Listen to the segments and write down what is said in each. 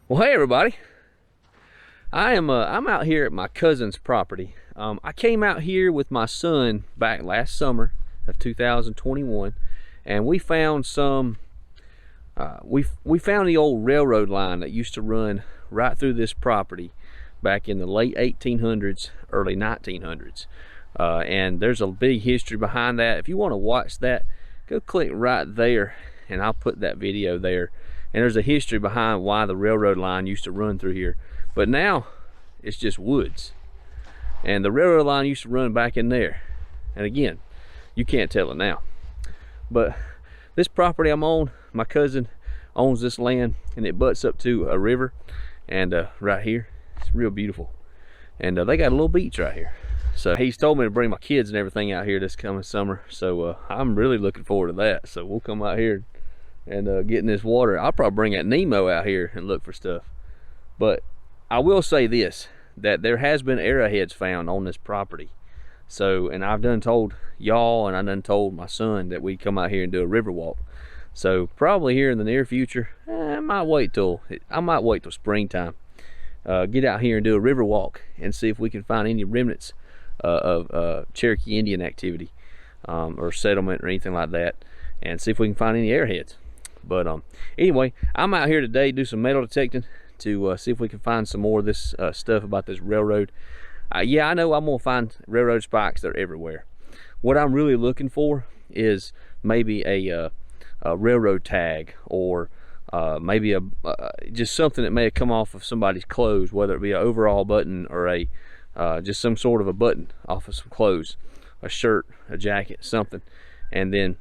Well, hey everybody. I'm out here at my cousin's property. I came out here with my son back last summer of 2021, and we found some. We found the old railroad line that used to run right through this property back in the late 1800s, early 1900s, and there's a big history behind that. If you want to watch that, go click right there, and I'll put that video there. And there's a history behind why the railroad line used to run through here. But now it's just woods. And the railroad line used to run back in there. And again, you can't tell it now. But this property I'm on, my cousin owns this land, and it butts up to a river. And right here, it's real beautiful. And they got a little beach right here. So he's told me to bring my kids and everything out here this coming summer. So I'm really looking forward to that. So we'll come out here and get in this water. I'll probably bring that Nemo out here and look for stuff. But I will say this, that there has been arrowheads found on this property. So, and I've done told y'all, and I done told my son that we'd come out here and do a river walk. So probably here in the near future, I might wait till springtime. Get out here and do a river walk and see if we can find any remnants of Cherokee Indian activity or settlement or anything like that, and see if we can find any arrowheads. But anyway, I'm out here today to do some metal detecting to see if we can find some more of this stuff about this railroad. Yeah, I know I'm gonna find railroad spikes. They're everywhere. What I'm really looking for is maybe a railroad tag, or maybe just something that may have come off of somebody's clothes, whether it be an overall button or a just some sort of a button off of some clothes, a shirt, a jacket, something. And then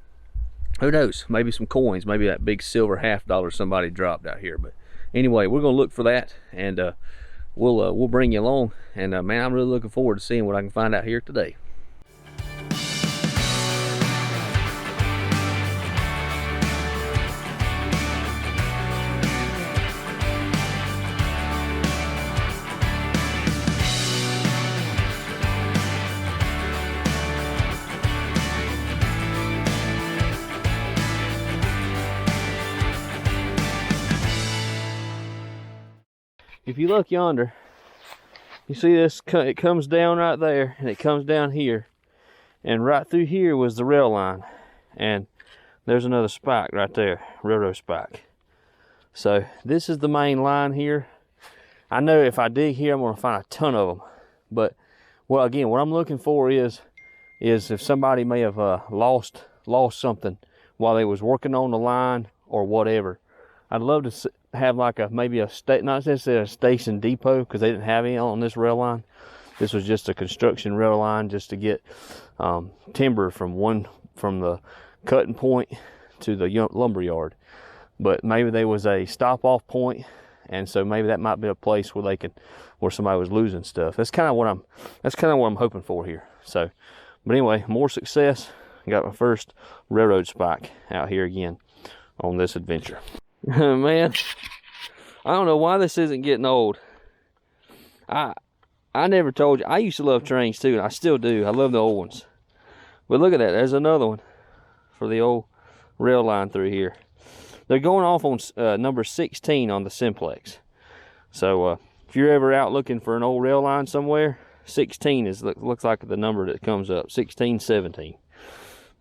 who knows, maybe some coins, maybe that big silver $50 somebody dropped out here. But anyway, we're gonna look for that, and we'll bring you along. And man, I'm really looking forward to seeing what I can find out here today. If you look yonder, you see this, it comes down right there, and it comes down here, and right through here was the rail line, and there's another spike right there, railroad spike. So this is the main line here. I know if I dig here, I'm gonna find a ton of them. But well, again, what I'm looking for is if somebody may have lost something while they was working on the line or whatever. I'd love to have like maybe a not necessarily a station depot, because they didn't have any on this rail line. This was just a construction rail line just to get timber from the cutting point to the lumber yard. But maybe there was a stop off point, and so maybe that might be a place where where somebody was losing stuff. That's kind of what I'm hoping for here. So, but anyway, more success. I got my first railroad spike out here again on this adventure. Man, I don't know why this isn't getting old. I never told you, I used to love trains too, and I still do. I love the old ones. But look at that, there's another one for the old rail line through here. They're going off on number 16 on the simplex. So if you're ever out looking for an old rail line somewhere, 16 looks like the number that comes up, 16, 17.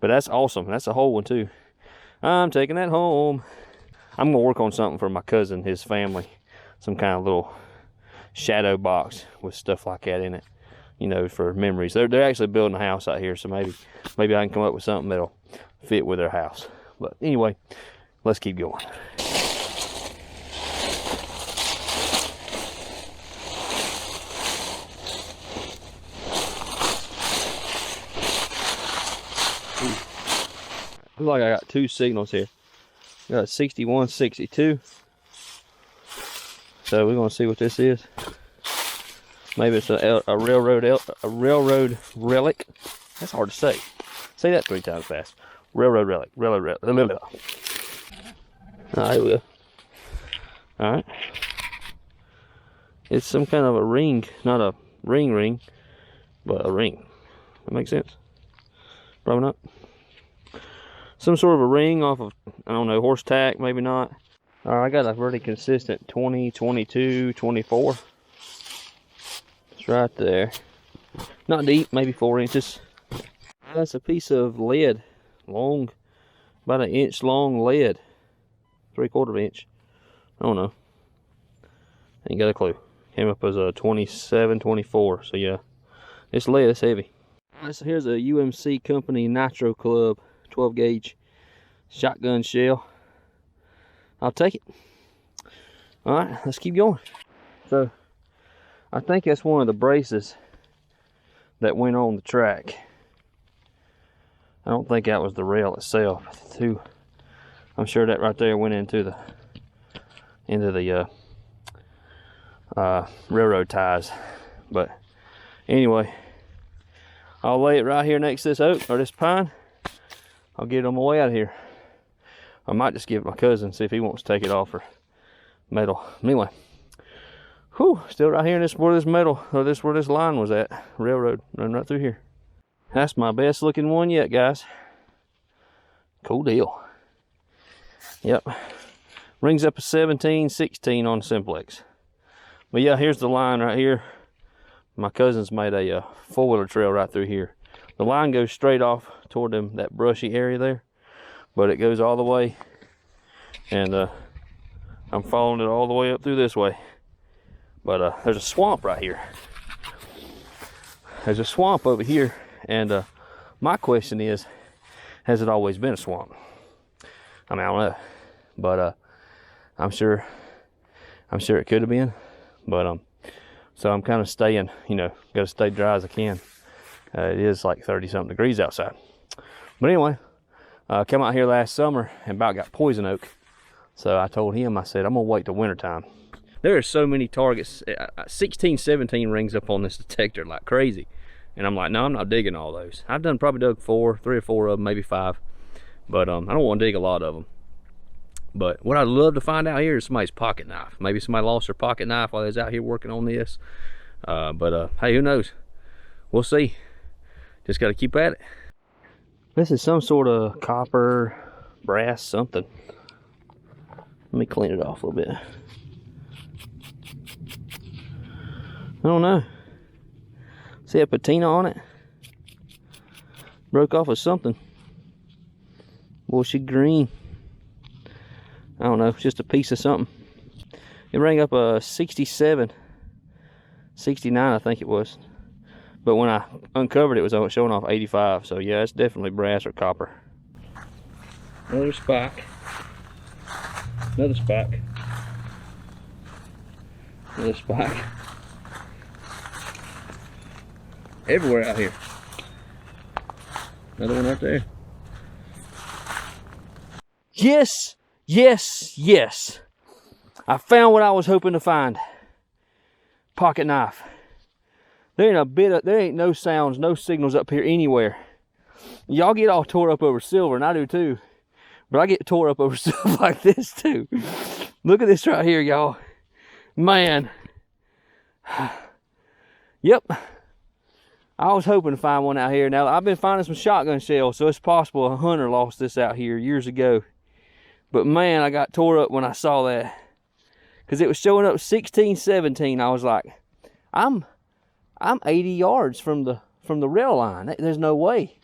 But that's awesome, that's a whole one too. I'm taking that home. I'm gonna work on something for my cousin, his family, some kind of little shadow box with stuff like that in it, you know, for memories. They're actually building a house out here, so maybe I can come up with something that'll fit with their house. But anyway, let's keep going. Looks like I got two signals here. Got 61, 62. So we're gonna see what this is. Maybe it's a railroad relic. That's hard to say. Say that 3 times fast. Railroad relic. Railroad relic. All right, we go. All right. It's some kind of a ring, not a ring, but a ring. That makes sense? Probably not. Some sort of a ring off of, I don't know, horse tack, maybe not. All right, I got a pretty consistent 20, 22, 24. It's right there. Not deep, maybe 4 inches. That's a piece of lead, long, about an inch long lead, 3/4 inch. I don't know. Ain't got a clue. Came up as a 27, 24. So yeah, it's lead. It's heavy. All right, so here's a UMC Company Nitro Club 12 gauge shotgun shell. I'll take it. All right, let's keep going. So I think that's one of the braces that went on the track. I don't think that was the rail itself. I'm sure that right there went into the railroad ties. But anyway, I'll lay it right here next to this oak or this pine. I'll get it on my way out of here. I might just give it to my cousin, see if he wants to take it off for metal. Anyway, whew, still right here in this where this metal, or this where this line was at. Railroad running right through here. That's my best looking one yet, guys. Cool deal. Yep. Rings up a 17, 16 on Simplex. But yeah, here's the line right here. My cousin's made a four-wheeler trail right through here. The line goes straight off toward that brushy area there, but it goes all the way, and I'm following it all the way up through this way. But there's a swamp right here. There's a swamp over here, and my question is, has it always been a swamp? I mean, I don't know, but I'm sure it could have been. But so I'm kind of staying, you know, got to stay dry as I can. It is like 30-something degrees outside. But anyway, came out here last summer and about got poison oak. So I told him, I said, I'm gonna wait till winter time. There are so many targets. 16, 17 rings up on this detector like crazy. And I'm like, no, I'm not digging all those. I've probably dug 3 or 4 of them, maybe 5. But I don't want to dig a lot of them. But what I'd love to find out here is somebody's pocket knife. Maybe somebody lost their pocket knife while they was out here working on this. Hey, who knows? We'll see. Just got to keep at it. This is some sort of copper, brass, something. Let me clean it off a little bit. I don't know. See a patina on it? Broke off of something. Bushy green. I don't know, just a piece of something. It rang up a 67, 69 I think it was. But when I uncovered it, it was showing off 85. So yeah, it's definitely brass or copper. Another spike. Another spike. Another spike. Everywhere out here. Another one right there. Yes! Yes, yes. I found what I was hoping to find. Pocket knife. There ain't no sounds, no signals up here anywhere. Y'all get all tore up over silver, and I do too. But I get tore up over stuff like this too. Look at this right here, y'all. Man. Yep. I was hoping to find one out here. Now, I've been finding some shotgun shells, so it's possible a hunter lost this out here years ago. But man, I got tore up when I saw that. Because it was showing up 16, 17. I was like, I'm 80 yards from the rail line. There's no way.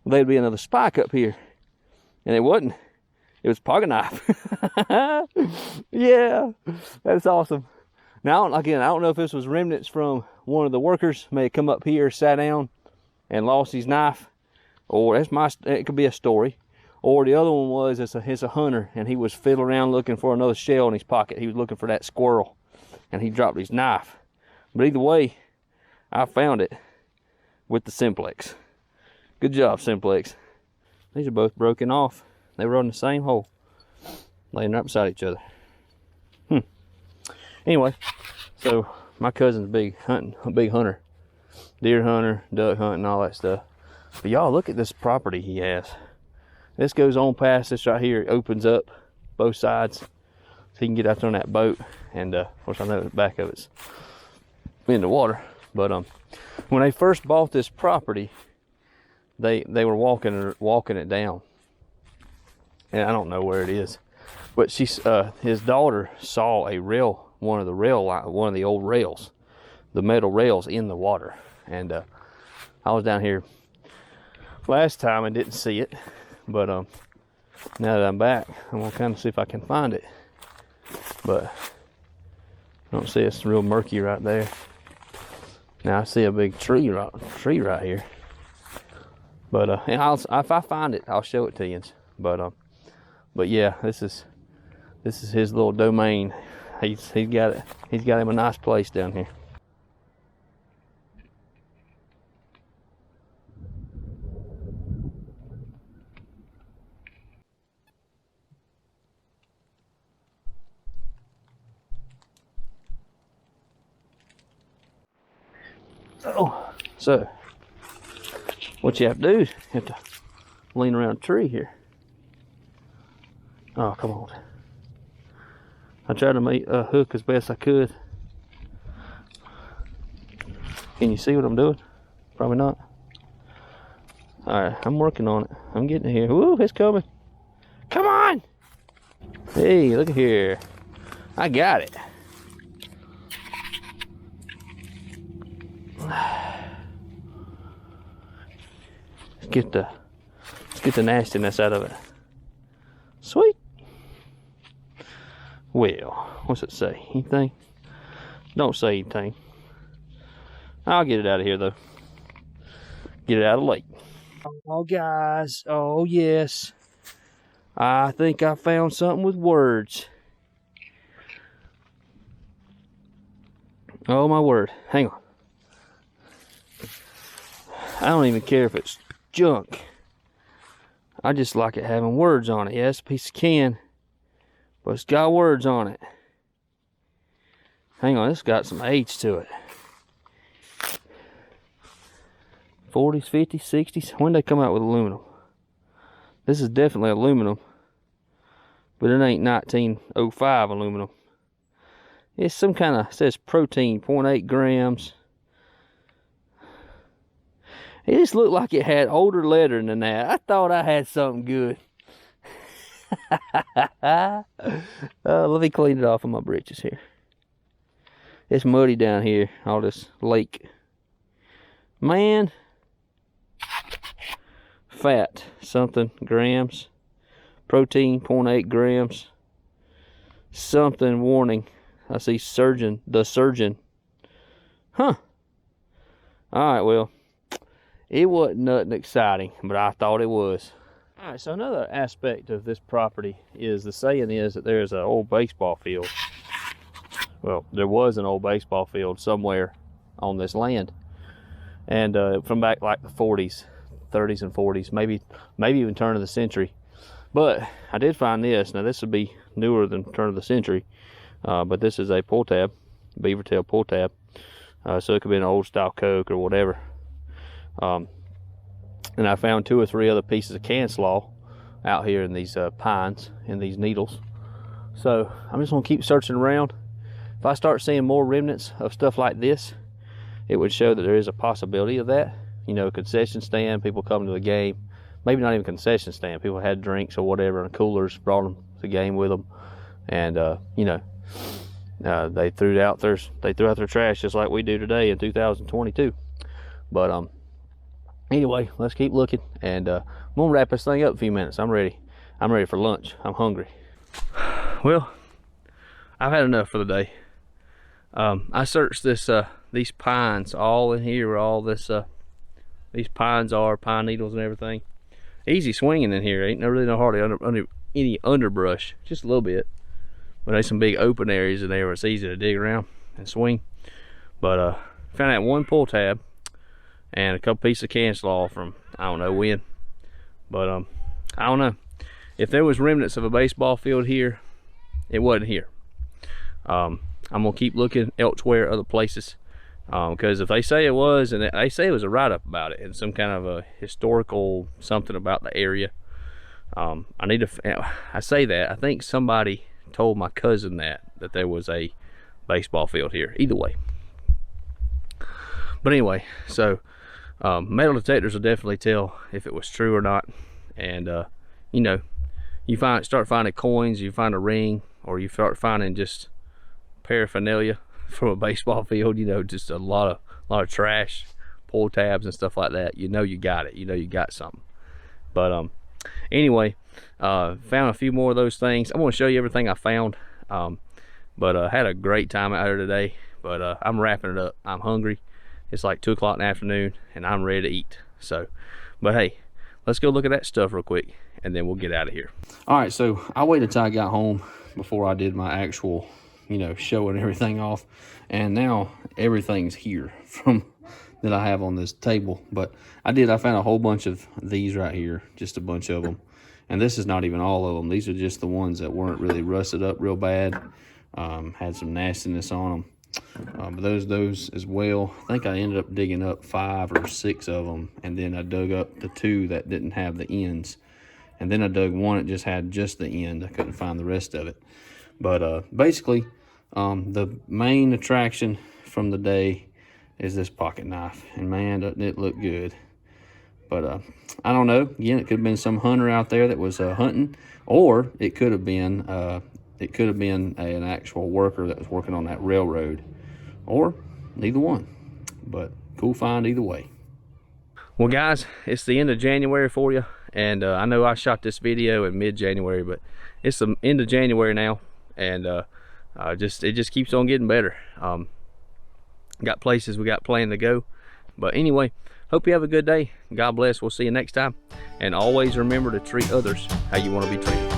Well, there'd be another spike up here. And it wasn't. It was a pocket knife. Yeah, that's awesome. Now, again, I don't know if this was remnants from one of the workers. May have come up here, sat down, and lost his knife. Or it could be a story. Or the other one was, it's a hunter, and he was fiddling around looking for another shell in his pocket. He was looking for that squirrel, and he dropped his knife. But either way, I found it with the Simplex. Good job, Simplex. These are both broken off. They were on the same hole, laying right beside each other. Anyway, so my cousin's a big hunter. Deer hunter, duck hunting, all that stuff. But y'all, look at this property he has. This goes on past this right here. It opens up both sides, so he can get out there on that boat. And of course, I know the back of it's in the water. But when they first bought this property, they were walking it down, and I don't know where it is. But his daughter saw a rail, one of the old rails, the metal rails in the water. And I was down here last time and didn't see it, but now that I'm back, I'm gonna kind of see if I can find it. But I don't see it. It's real murky right there. Now I see a big tree right here. But and if I find it, I'll show it to you. But yeah, this is his little domain. He's got him a nice place down here. Oh, so what you have to do is you have to lean around a tree here. Oh, come on. I tried to make a hook as best I could. Can you see what I'm doing? Probably not. Alright, I'm working on it. I'm getting here. Woo, it's coming. Come on! Hey, look at here. I got it. Let's get the nastiness out of it. Sweet. Well, what's it say? Anything? Don't say anything. I'll get it out of here though. Get it out of the lake. Oh guys, oh yes. I think I found something with words. Oh my word. Hang on. I don't even care if it's junk. I just like it having words on it. Yeah, it's a piece of can, but it's got words on it. Hang on, it's got some age to it. 40s, 50s, 60s. When did they come out with aluminum? This is definitely aluminum, but it ain't 1905 aluminum. It's some kind of, says protein, 0.8 grams. It just looked like it had older lettering than that. I thought I had something good. Let me clean it off of my britches here. It's muddy down here, all this lake. Man. Fat, something, grams. Protein, 0.8 grams. Something, warning. I see surgeon, the surgeon. Huh. Alright, well. It wasn't nothing exciting, but I thought it was. Alright, so another aspect of this property is, the saying is that there's an old baseball field. Well, there was an old baseball field somewhere on this land. And from back like the 40s, 30s and 40s, maybe even turn of the century. But I did find this. Now this would be newer than turn of the century. But this is a pull tab, beaver tail pull tab. So it could be an old style Coke or whatever. And I found 2 or 3 other pieces of can slaw out here in these pines, in these needles. So I'm just gonna keep searching around. If I start seeing more remnants of stuff like this, it would show that there is a possibility of that. You know, concession stand, people come to the game. Maybe not even concession stand, people had drinks or whatever and coolers, brought them to the game with them. And you know, they threw out their trash just like we do today in 2022. But anyway, let's keep looking, and I'm gonna wrap this thing up in a few minutes. I'm ready for lunch. I'm hungry. Well, I've had enough for the day. I searched these pines all in here, where all these pines are, pine needles and everything. Easy swinging in here. Ain't really no hardly any underbrush, just a little bit. But there's some big open areas in there where it's easy to dig around and swing. But found that 1 pull tab and a couple pieces of can slaw from I don't know when. But I don't know. If there was remnants of a baseball field here, it wasn't here. I'm gonna keep looking elsewhere, other places, because if they say it was, and they say it was a write-up about it and some kind of a historical something about the area, I say that I think somebody told my cousin that there was a baseball field here. Either way, but anyway, so metal detectors will definitely tell if it was true or not. And you know, you start finding coins, you find a ring, or you start finding just paraphernalia from a baseball field, you know, just a lot of trash, pull tabs and stuff like that, you know you got it, you know you got something. But anyway, found a few more of those things. I'm going to show you everything I found. But had a great time out here today. But I'm wrapping it up. I'm hungry. It's like 2 o'clock in the afternoon and I'm ready to eat. So, but hey, let's go look at that stuff real quick and then we'll get out of here. All right, so I waited till I got home before I did my actual, you know, showing everything off. And now everything's here from that I have on this table. But I found a whole bunch of these right here, just a bunch of them. And this is not even all of them. These are just the ones that weren't really rusted up real bad. Had some nastiness on them. But those as well. I think I ended up digging up 5 or 6 of them. And then I dug up the 2 that didn't have the ends. And then I dug one that just had just the end. I couldn't find the rest of it. But basically, the main attraction from the day is this pocket knife. And man, doesn't it look good. But I don't know. Again, it could have been some hunter out there that was hunting, or it could have been an actual worker that was working on that railroad, or neither one. But cool find either way. Well, guys, it's the end of January for you, and I know I shot this video in mid-January, but it's the end of January now, and it just keeps on getting better. Got places we got planned to go, but anyway. Hope you have a good day. God bless. We'll see you next time. And always remember to treat others how you want to be treated.